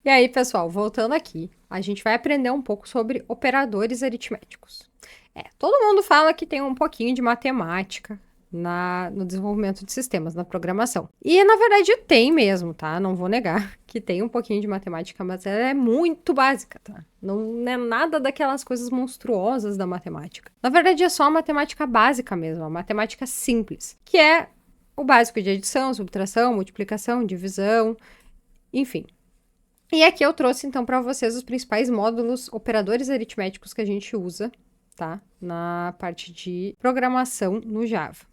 E aí, pessoal, voltando aqui, a gente vai aprender um pouco sobre operadores aritméticos. Todo mundo fala que tem um pouquinho de matemática no desenvolvimento de sistemas, na programação. E, na verdade, tem mesmo, tá? Não vou negar que tem um pouquinho de matemática, mas ela é muito básica, tá? Não é nada daquelas coisas monstruosas da matemática. Na verdade, é só a matemática básica mesmo, a matemática simples, que é o básico de adição, subtração, multiplicação, divisão, enfim. E aqui eu trouxe então para vocês os principais módulos operadores aritméticos que a gente usa, tá? Na parte de programação no Java.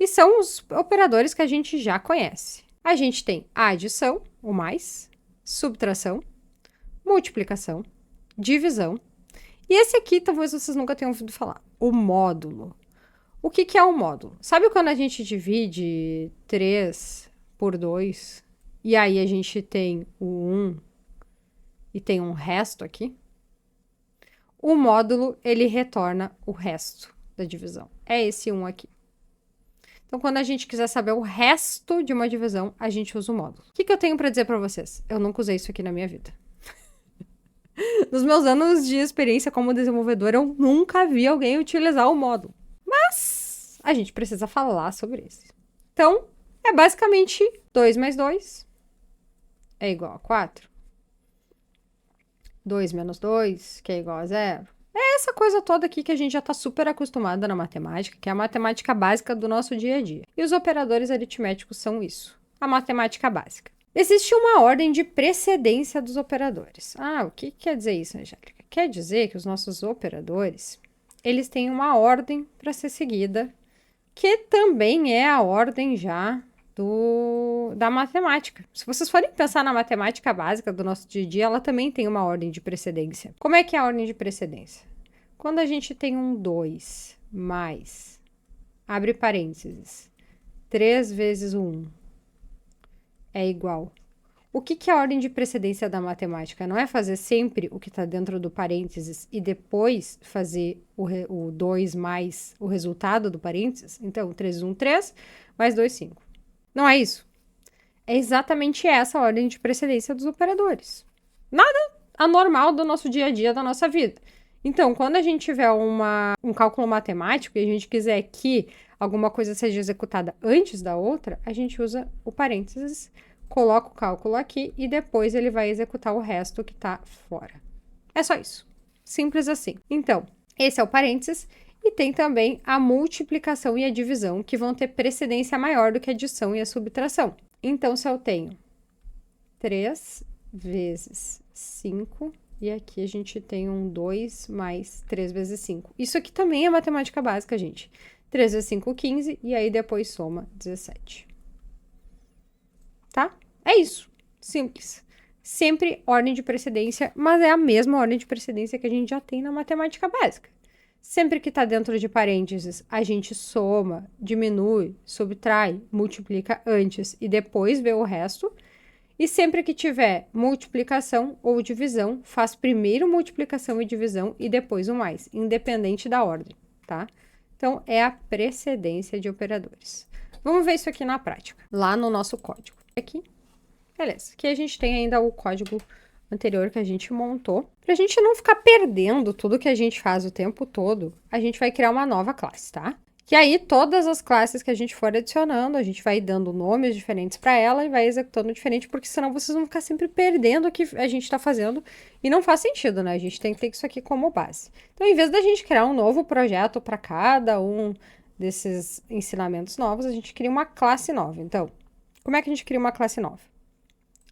E são os operadores que a gente já conhece. A gente tem a adição, o mais, subtração, multiplicação, divisão. E esse aqui talvez vocês nunca tenham ouvido falar, o módulo. O que é um módulo? Sabe quando a gente divide 3 por 2 e aí a gente tem o 1 e tem um resto aqui? O módulo, ele retorna o resto da divisão. É esse 1 aqui. Então, quando a gente quiser saber o resto de uma divisão, a gente usa o módulo. O que eu tenho para dizer para vocês? Eu nunca usei isso aqui na minha vida. Nos meus anos de experiência como desenvolvedor, eu nunca vi alguém utilizar o módulo. Mas a gente precisa falar sobre isso. Então, é basicamente 2 mais 2 é igual a 4. 2 menos 2, que é igual a 0. É essa coisa toda aqui que a gente já está super acostumada na matemática, que é a matemática básica do nosso dia a dia. E os operadores aritméticos são isso, a matemática básica. Existe uma ordem de precedência dos operadores. O que quer dizer isso, Angélica? Quer dizer que os nossos operadores, eles têm uma ordem para ser seguida, que também é a ordem já da matemática. Se vocês forem pensar na matemática básica do nosso dia a dia, ela também tem uma ordem de precedência. Como é que é a ordem de precedência? Quando a gente tem um 2 mais, abre parênteses, 3 vezes o 1 é igual. O que é a ordem de precedência da matemática? Não é fazer sempre o que está dentro do parênteses e depois fazer o 2 mais o resultado do parênteses? Então, 3 1, 3, mais 2, 5. Não é isso. É exatamente essa a ordem de precedência dos operadores. Nada anormal do nosso dia a dia, da nossa vida. Então, quando a gente tiver um cálculo matemático e a gente quiser que alguma coisa seja executada antes da outra, a gente usa o parênteses, coloca o cálculo aqui e depois ele vai executar o resto que está fora. É só isso. Simples assim. Então, esse é o parênteses. E tem também a multiplicação e a divisão, que vão ter precedência maior do que a adição e a subtração. Então, se eu tenho 3 vezes 5, e aqui a gente tem um 2 mais 3 vezes 5. Isso aqui também é matemática básica, gente. 3 vezes 5, 15, e aí depois soma 17. Tá? É isso. Simples. Sempre ordem de precedência, mas é a mesma ordem de precedência que a gente já tem na matemática básica. Sempre que está dentro de parênteses, a gente soma, diminui, subtrai, multiplica antes e depois vê o resto. E sempre que tiver multiplicação ou divisão, faz primeiro multiplicação e divisão e depois o mais, independente da ordem, tá? Então, é a precedência de operadores. Vamos ver isso aqui na prática, lá no nosso código. Aqui, beleza. Aqui a gente tem ainda o código anterior que a gente montou. Pra gente não ficar perdendo tudo que a gente faz o tempo todo, a gente vai criar uma nova classe, tá? Que aí, todas as classes que a gente for adicionando, a gente vai dando nomes diferentes para ela e vai executando diferente, porque senão vocês vão ficar sempre perdendo o que a gente está fazendo e não faz sentido, né? A gente tem que ter isso aqui como base. Então, em vez da gente criar um novo projeto para cada um desses ensinamentos novos, a gente cria uma classe nova. Então, como é que a gente cria uma classe nova?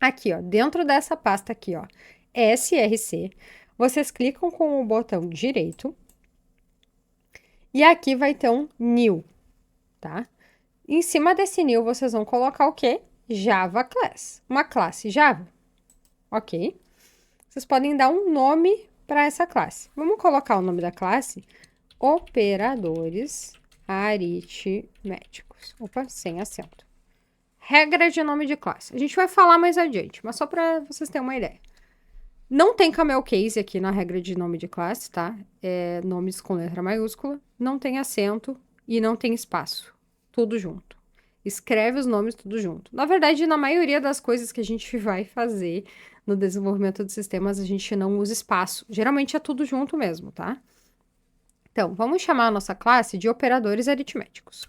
Aqui, ó, dentro dessa pasta aqui, ó, SRC, vocês clicam com o botão direito e aqui vai ter um new, tá? Em cima desse new, vocês vão colocar o quê? Java Class, uma classe Java, ok? Vocês podem dar um nome para essa classe. Vamos colocar o nome da classe Operadores Aritméticos. Opa, sem acento. Regra de nome de classe. A gente vai falar mais adiante, mas só para vocês terem uma ideia. Não tem camel case aqui na regra de nome de classe, tá? É nomes com letra maiúscula, não tem acento e não tem espaço. Tudo junto. Escreve os nomes tudo junto. Na verdade, na maioria das coisas que a gente vai fazer no desenvolvimento de sistemas, a gente não usa espaço. Geralmente é tudo junto mesmo, tá? Então, vamos chamar a nossa classe de operadores aritméticos.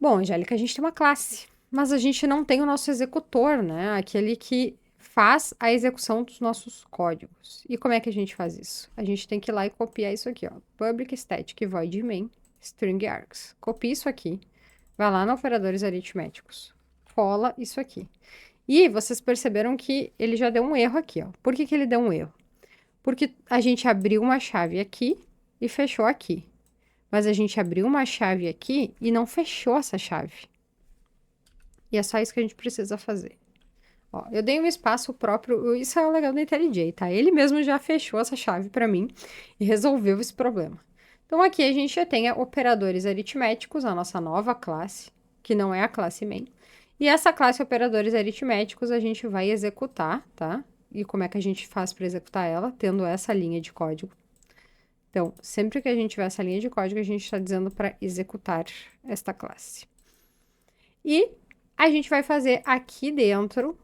Bom, Angélica, a gente tem uma classe, mas a gente não tem o nosso executor, né? Aquele que faz a execução dos nossos códigos. E como é que a gente faz isso? A gente tem que ir lá e copiar isso aqui, ó. Public static void main string args. Copia isso aqui. Vai lá no operadores aritméticos. Cola isso aqui. E vocês perceberam que ele já deu um erro aqui, ó. Por que que ele deu um erro? Porque a gente abriu uma chave aqui e fechou aqui. Mas a gente abriu uma chave aqui e não fechou essa chave. E é só isso que a gente precisa fazer. Ó, eu dei um espaço próprio, isso é o legal do IntelliJ, tá? Ele mesmo já fechou essa chave para mim e resolveu esse problema. Então, aqui a gente já tem operadores aritméticos, a nossa nova classe, que não é a classe main. E essa classe operadores aritméticos a gente vai executar, tá? E como é que a gente faz para executar ela? Tendo essa linha de código. Então, sempre que a gente tiver essa linha de código, a gente está dizendo para executar esta classe. E a gente vai fazer aqui dentro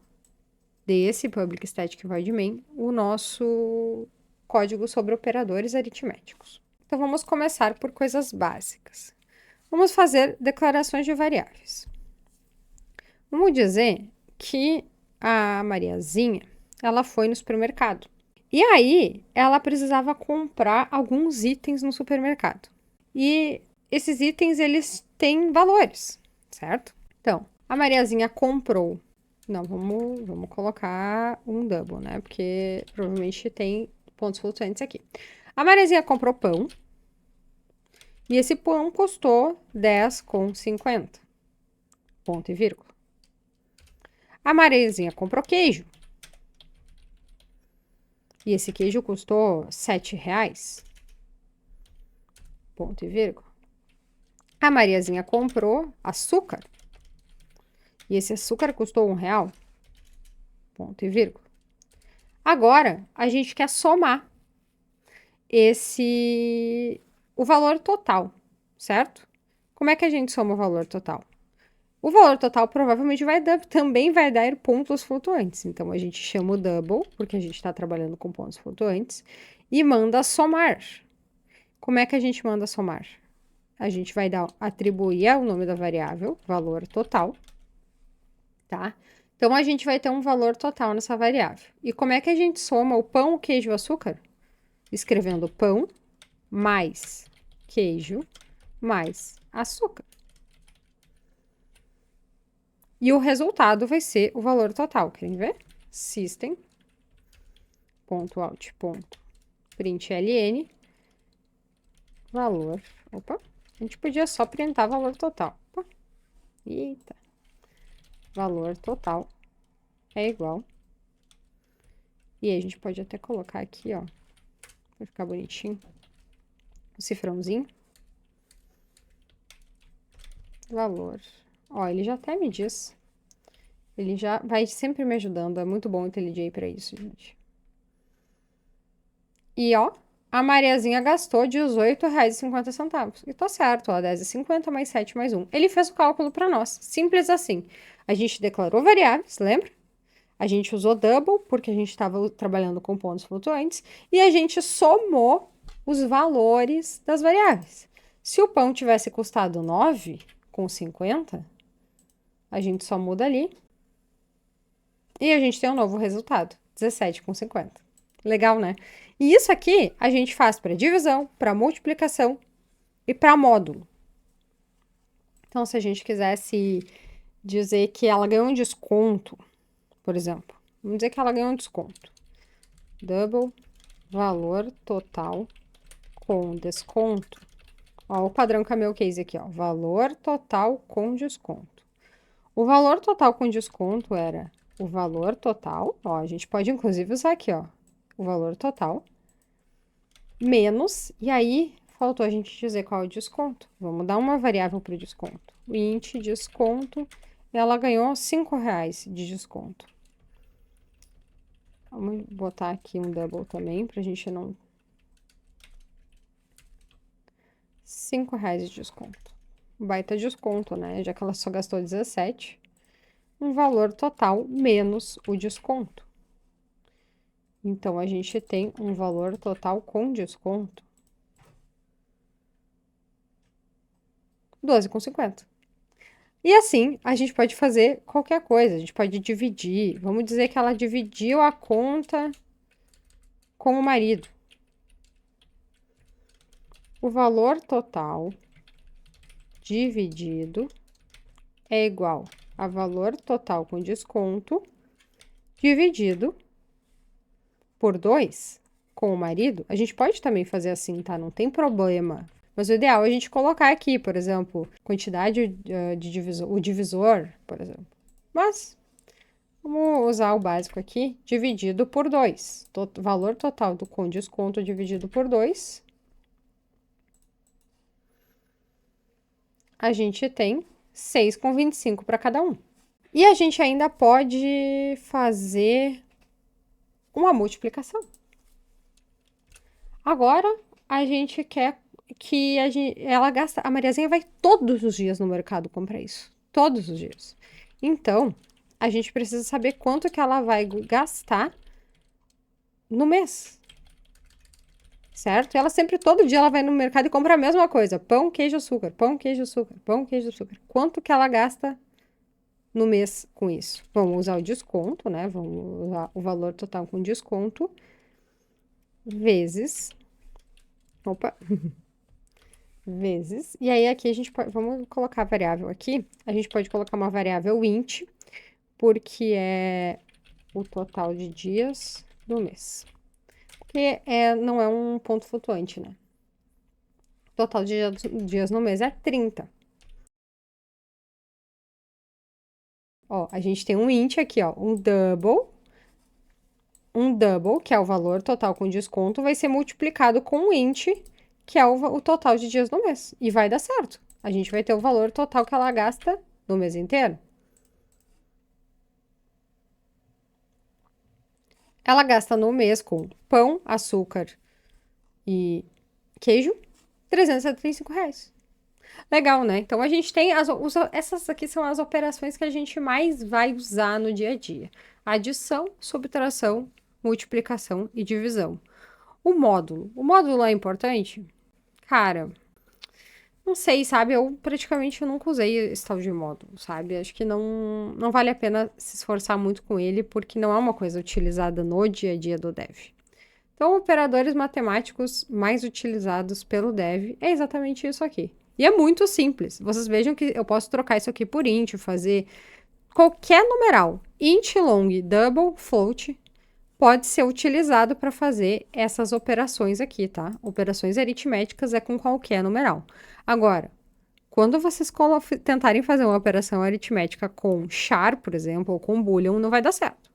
desse public static void main o nosso código sobre operadores aritméticos. Então, vamos começar por coisas básicas. Vamos fazer declarações de variáveis. Vamos dizer que a Mariazinha, ela foi no supermercado. E aí, ela precisava comprar alguns itens no supermercado. E esses itens, eles têm valores, certo? Então, a Mariazinha comprou. Não, vamos colocar um double, né? Porque provavelmente tem pontos flutuantes aqui. A Mariazinha comprou pão. E esse pão custou 10,50. Ponto e vírgula. A Mariazinha comprou queijo. E esse queijo custou R$7. Ponto e vírgula. A Mariazinha comprou açúcar. E esse açúcar custou R$1. Ponto e vírgula. Agora, a gente quer somar o valor total, certo? Como é que a gente soma o valor total? O valor total provavelmente também vai dar pontos flutuantes. Então, a gente chama o double, porque a gente está trabalhando com pontos flutuantes, e manda somar. Como é que a gente manda somar? A gente vai atribuir ao nome da variável, valor total, tá? Então, a gente vai ter um valor total nessa variável. E como é que a gente soma o pão, o queijo e o açúcar? Escrevendo pão mais queijo mais açúcar. E o resultado vai ser o valor total. Querem ver? System.out.println valor. Opa, a gente podia só printar valor total. Opa. Eita. Valor total é igual. E aí a gente pode até colocar aqui, ó, pra ficar bonitinho, o cifrãozinho. Valor. Ó, ele já até me diz. Ele já vai sempre me ajudando. É muito bom o IntelliJ pra isso, gente. E, ó, a Mariazinha gastou R$18,50. E tá certo, ó, 10,50 mais 7 mais 1. Ele fez o cálculo para nós. Simples assim. A gente declarou variáveis, lembra? A gente usou double, porque a gente estava trabalhando com pontos flutuantes. E a gente somou os valores das variáveis. Se o pão tivesse custado 9,50, a gente só muda ali. E a gente tem um novo resultado, 17,50. Legal, né? E isso aqui a gente faz para divisão, para multiplicação e para módulo. Então, se a gente quisesse dizer que ela ganhou um desconto, por exemplo, vamos dizer que ela ganhou um desconto. Double valor total com desconto. Ó, o padrão Camel Case aqui, ó. Valor total com desconto. O valor total com desconto era o valor total. Ó, a gente pode inclusive usar aqui, ó. O valor total menos, e aí faltou a gente dizer qual é o desconto. Vamos dar uma variável para o desconto. O int desconto, ela ganhou R$5 de desconto. Vamos botar aqui um double também, para a gente não... R$5 de desconto. baita desconto, né? Já que ela só gastou 17, um valor total menos o desconto. Então, a gente tem um valor total com desconto 12,50. E assim, a gente pode fazer qualquer coisa, a gente pode dividir. Vamos dizer que ela dividiu a conta com o marido. O valor total dividido é igual a valor total com desconto dividido por 2 com o marido. A gente pode também fazer assim, tá? Não tem problema. Mas o ideal é a gente colocar aqui, por exemplo, quantidade de divisor, o divisor, por exemplo. Mas vamos usar o básico aqui, dividido por 2. Valor total com desconto dividido por 2. A gente tem 6,25 para cada um. E a gente ainda pode fazer uma multiplicação. Agora, a gente quer que ela gasta... A Mariazinha vai todos os dias no mercado comprar isso. Todos os dias. Então, a gente precisa saber quanto que ela vai gastar no mês. Certo? E ela sempre, todo dia, ela vai no mercado e compra a mesma coisa. Pão, queijo, açúcar. Pão, queijo, açúcar. Pão, queijo, açúcar. Quanto que ela gasta no mês com isso? Vamos usar o desconto, né? Vamos usar o valor total com desconto. Vezes... Opa! Vezes. E aí, aqui a gente pode... Vamos colocar a variável aqui. A gente pode colocar uma variável int, porque é o total de dias do mês. Porque não é um ponto flutuante, né? O total de dias no mês é 30. Ó, a gente tem um int aqui, ó, um double. Um double, que é o valor total com desconto, vai ser multiplicado com um int, que é o total de dias no mês. E vai dar certo. A gente vai ter o valor total que ela gasta no mês inteiro. Ela gasta no mês com pão, açúcar e queijo, R$ 375. Legal, né? Então, a gente tem... essas aqui são as operações que a gente mais vai usar no dia a dia. Adição, subtração, multiplicação e divisão. O módulo. O módulo é importante? Cara, não sei, sabe? Eu praticamente nunca usei esse tal de módulo, sabe? Acho que não vale a pena se esforçar muito com ele, porque não é uma coisa utilizada no dia a dia do dev. Então, operadores matemáticos mais utilizados pelo dev é exatamente isso aqui. E é muito simples. Vocês vejam que eu posso trocar isso aqui por int, fazer qualquer numeral. Int, long, double, float, pode ser utilizado para fazer essas operações aqui, tá? Operações aritméticas é com qualquer numeral. Agora, quando vocês tentarem fazer uma operação aritmética com char, por exemplo, ou com boolean, não vai dar certo.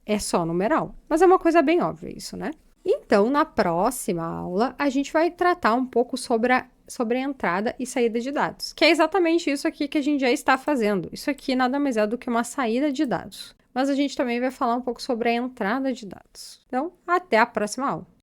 É só numeral. Mas é uma coisa bem óbvia isso, né? Então, na próxima aula, a gente vai tratar um pouco sobre a entrada e saída de dados, que é exatamente isso aqui que a gente já está fazendo. Isso aqui nada mais é do que uma saída de dados. Mas a gente também vai falar um pouco sobre a entrada de dados. Então, até a próxima aula.